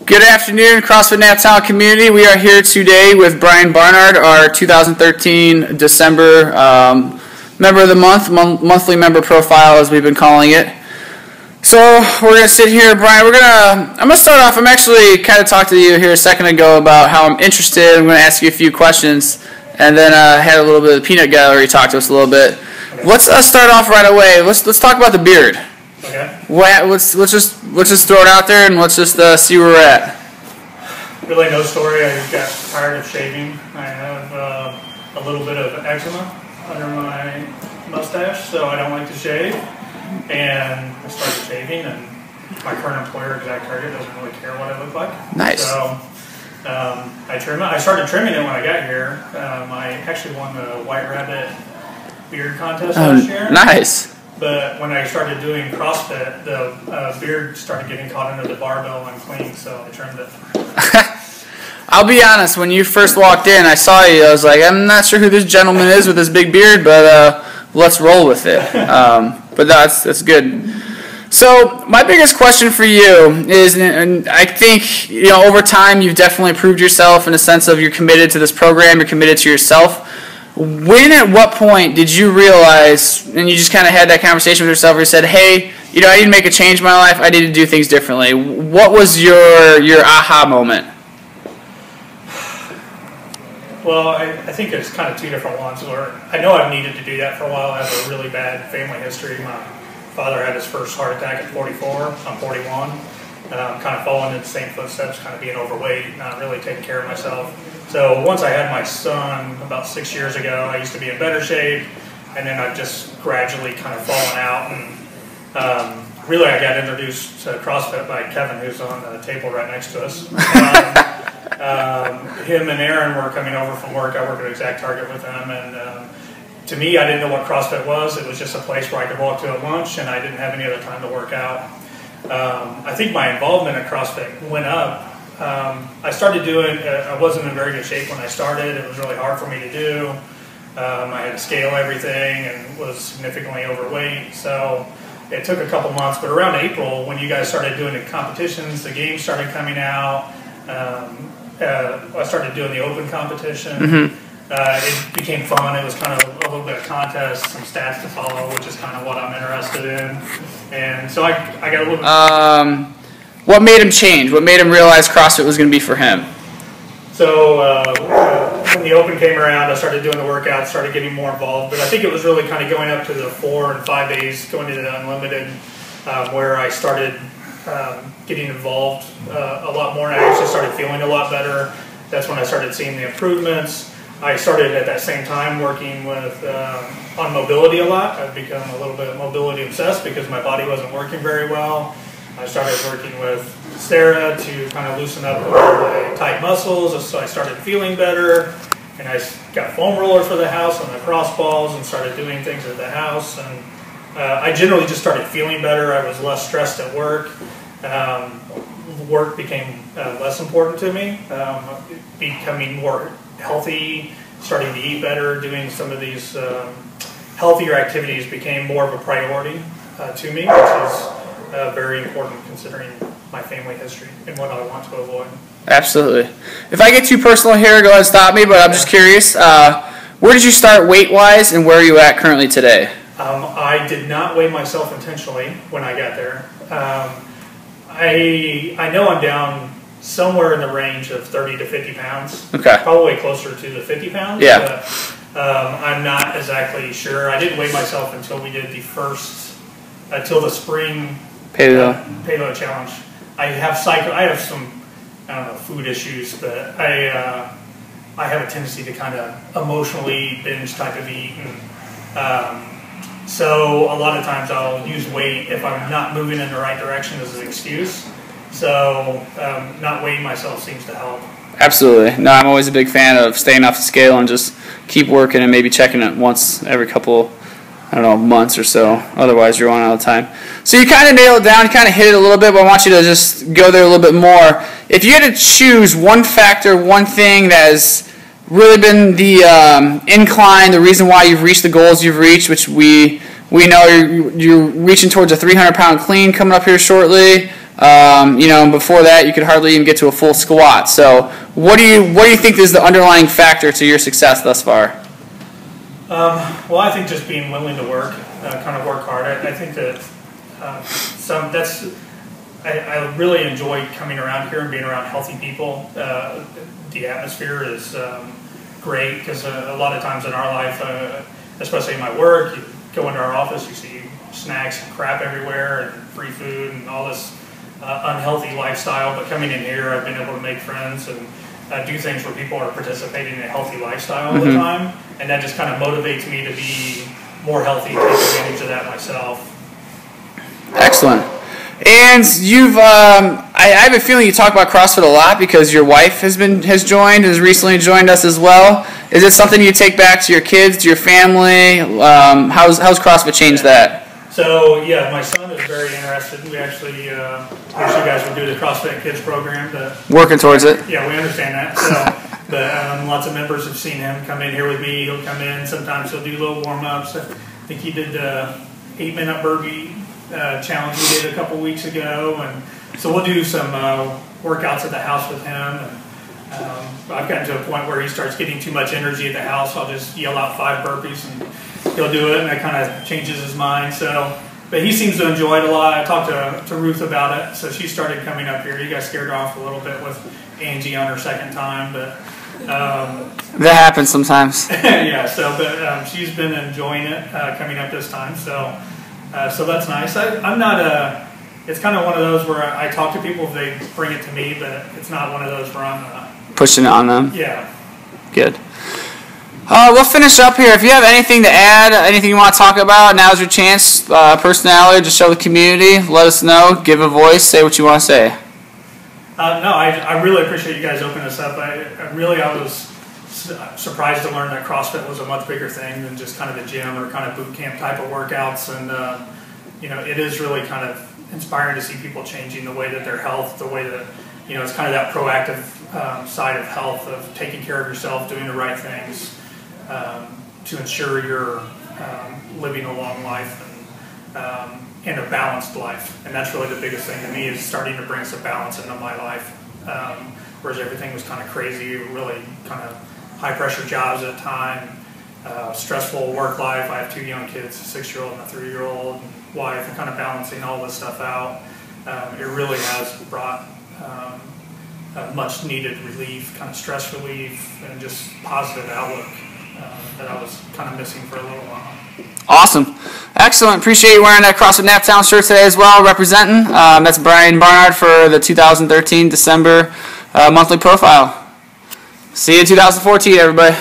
Good afternoon, CrossFit Naptown community. We are here today with Bryan Barnard, our 2013 December member of the month, monthly member profile as we've been calling it. So we're gonna sit here, Bryan. I'm gonna start off. I'm actually kind of talked to you here a second ago about how I'm interested. I'm gonna ask you a few questions, and then had a little bit of the peanut gallery talk to us a little bit. Okay. Let's start off right away. Let's talk about the beard. Okay. Let's just throw it out there and let's just see where we're at. Really, no story. I got tired of shaving. I have a little bit of eczema under my mustache, so I don't like to shave. And I started shaving, and my current employer, Exact Target, doesn't really care what I look like. Nice. So I trim it. I started trimming it when I got here. I actually won the White Rabbit beard contest last year. Nice. But when I started doing CrossFit, the beard started getting caught under the barbell unclean, so I trimmed it. I'll be honest, when you first walked in, I saw you, I was like, I'm not sure who this gentleman is with this big beard, but let's roll with it. But that's good. So my biggest question for you is, and I think, over time you've definitely proved yourself in a sense of you're committed to this program, you're committed to yourself. When, at what point did you realize, and you just kind of had that conversation with yourself where you said, hey, I need to make a change in my life, I need to do things differently. What was your aha moment? Well, I think it's kind of two different ones. Where I know I've needed to do that for a while. I have a really bad family history. My father had his first heart attack at 44. I'm 41. Kind of following in the same footsteps, kind of being overweight, not really taking care of myself. So once I had my son about 6 years ago, I used to be in better shape, and then I've just gradually kind of fallen out. And really, I got introduced to CrossFit by Kevin, who's on the table right next to us. Him and Aaron were coming over from work. I work at Exact Target with them, and to me, I didn't know what CrossFit was. It was just a place where I could walk to at lunch, and I didn't have any other time to work out. I think my involvement in CrossFit went up. I started doing, I wasn't in very good shape when I started. It was really hard for me to do. I had to scale everything and was significantly overweight. So it took a couple months, but around April, when you guys started doing the competitions, the games started coming out. I started doing the open competition. Mm-hmm. It became fun. It was kind of a little bit of contest, some stats to follow, which is kind of what I'm interested in. And so I got a little bit... What made him change? What made him realize CrossFit was going to be for him? So when the Open came around, I started doing the workouts, started getting more involved. But I think it was really kind of going up to the 4 and 5 days, going to the Unlimited, where I started getting involved a lot more, and I actually started feeling a lot better. That's when I started seeing the improvements. I started at that same time working with on mobility a lot. I've become a little bit mobility obsessed because my body wasn't working very well. I started working with Sarah to kind of loosen up my tight muscles, so I started feeling better. And I got foam roller for the house and the cross balls and started doing things at the house. And I generally just started feeling better. I was less stressed at work. Work became less important to me, becoming more healthy, starting to eat better, doing some of these healthier activities became more of a priority to me, which is very important considering my family history and what I want to avoid. Absolutely. If I get too personal here, go ahead and stop me, but I'm just curious, where did you start weight-wise and where are you at currently today? I did not weigh myself intentionally when I got there. I know I'm down somewhere in the range of 30 to 50 pounds. Okay. Probably closer to the 50 pounds. Yeah. But I'm not exactly sure. I didn't weigh myself until we did the spring Paleo challenge. I have some, I don't know, food issues, but I have a tendency to kind of emotionally binge type of eat. And, so a lot of times I'll use weight if I'm not moving in the right direction as an excuse. So not weighing myself seems to help. Absolutely. No, I'm always a big fan of staying off the scale and just keep working and maybe checking it once every couple, months or so. Otherwise, you're running out of time. So you kind of nailed it down, you kind of hit it a little bit, but I want you to just go there a little bit more. If you had to choose one factor, one thing that has really been the incline, the reason why you've reached the goals you've reached, which we know you're reaching towards a 300-pound clean coming up here shortly. And before that, you could hardly even get to a full squat. So, what do you think is the underlying factor to your success thus far? Well, I think just being willing to work, kind of work hard. I think that I really enjoy coming around here and being around healthy people. The atmosphere is great because a lot of times in our life, especially in my work, you go into our office, you see snacks and crap everywhere and free food and all this unhealthy lifestyle. But coming in here, I've been able to make friends and do things where people are participating in a healthy lifestyle all the time, and that just kind of motivates me to be more healthy, take advantage of that myself. Excellent. And I have a feeling you talk about CrossFit a lot because your wife has recently joined us as well. Is it something you take back to your kids, to your family? How's CrossFit changed that? So yeah, my son is very interested. We actually wish you guys would do the CrossFit Kids program. Working towards it. Yeah, we understand that. So, but lots of members have seen him come in here with me. He'll come in. Sometimes he'll do little warm-ups. I think he did the 8-minute burpee challenge we did a couple weeks ago, and so we'll do some workouts at the house with him. And I've gotten to a point where he starts getting too much energy at the house. I'll just yell out 5 burpees and he'll do it, and that kind of changes his mind. So, but he seems to enjoy it a lot. I talked to Ruth about it, so she started coming up here. He got scared off a little bit with Angie on her second time, but that happens sometimes. Yeah. So, but she's been enjoying it coming up this time. So that's nice. I'm not it's kind of one of those where I talk to people if they bring it to me, but it's not one of those where I'm pushing it on them. Yeah. Good. We'll finish up here. If you have anything to add, anything you want to talk about, now's your chance. Personality, just show the community. Let us know. Give a voice. Say what you want to say. No, I really appreciate you guys opening this up. I was surprised to learn that CrossFit was a much bigger thing than just kind of the gym or kind of boot camp type of workouts. And, it is really kind of inspiring to see people changing the way that their health, the way that, it's kind of that proactive side of health, of taking care of yourself, doing the right things to ensure you're living a long life and a balanced life. And that's really the biggest thing to me, is starting to bring some balance into my life. Whereas everything was kind of crazy, really kind of high-pressure jobs at the time, stressful work life. I have 2 young kids, a 6-year-old and a 3-year-old, wife, and kind of balancing all this stuff out. It really has brought much needed relief, kind of stress relief, and just positive outlook that I was kind of missing for a little while. Awesome. Excellent. Appreciate you wearing that CrossFit Naptown shirt today as well, representing. That's Bryan Barnard for the 2013 December monthly profile. See you in 2014, everybody.